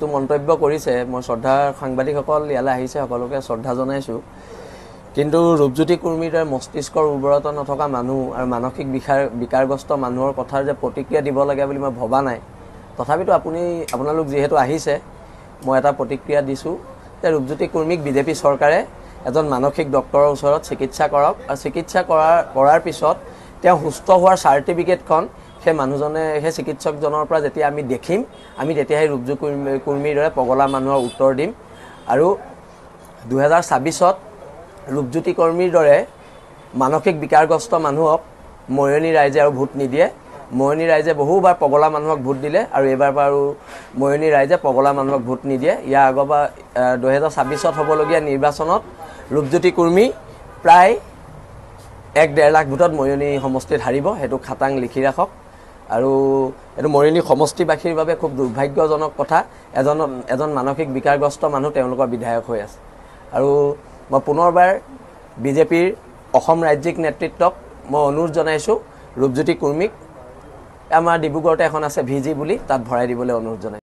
যিটো মন্তব্য কৰিছে মই শ্ৰদ্ধাৰ সাংবাদিকসকল ইয়ালৈ আহিছে সকলোকে শ্ৰদ্ধা জনাইছোঁ কিন্তু ৰূপজ্যোতি কুৰ্মীৰ দৰে মস্তিষ্কৰ উৰ্বৰতা নথকা মানুহ আৰু মানসিক বিকাৰগ্ৰস্ত মানুহৰ কথাৰ যে প্ৰতিক্ৰিয়া দিব লাগে বুলি মই ভবা নাই তথাপিতো আপোনালোক যিহেতু আহিছে মই এটা প্ৰতিক্ৰিয়া দিছোঁ যে ৰূপজ্যোতি কুৰ্মীক বিজেপি চৰকাৰে এজন মানসিক ডক্টৰৰ ওচৰত চিকিৎসা কৰক আৰু চিকিৎসা কৰাৰ পিছত তেওঁ সুস্থ হোৱাৰ চাৰ্টিফিকেটখন সেই মানুহজনে সেই চিকিৎসকজনৰ পৰা যেতিয়া আমি দেখিম আমি তেতিয়াহে ৰূপজ্যোতি কুৰ্মীৰ দৰে পগলা মানুহৰ উত্তৰ দিম আৰু 2026ত ৰূপজ্যোতি কুৰ্মীৰ দৰে মানসিক বিকাৰগ্ৰস্ত মানুহক ময়নি ৰাইজে আৰু ভোট নিদিয়ে ময়নি ৰাইজে বহুবাৰ পগলা মানুহক ভোট দিলে আৰু এবাৰ বাৰু ময়নি ৰাইজে পগলা মানুহক ভোট নিদিয়ে ইয়াৰ আগৰবাৰ 2026ত হ'বলগীয়া নিৰ্বাচনত ৰূপজ্যোতি কুৰ্মী প্ৰায় 1.5 লাখ ভোটত ময়নি সমষ্টিত হাৰিব হেতু খাটাং লিখি ৰাখক আৰু এটো ময়নি সমষ্টিবাসীৰ বাবে খুব দুৰ্ভাগ্যজনক কথা এজন মানসিক বিকাৰগ্ৰস্ত মানুহ তেওঁলোকৰ বিধায়ক হৈ আছে আৰু মই পুনৰবাৰ বিজেপিৰ অসম ৰাজ্যিক নেতৃত্বক মই অনুৰোধ জনাইছোঁ ৰূপজ্যোতি কুৰ্মীক আমাৰ ডিব্ৰুগড়তে এখন আছে ভিজি বুলি তাত ভৰাই দিবলৈ অনুৰোধ জনাইছোঁ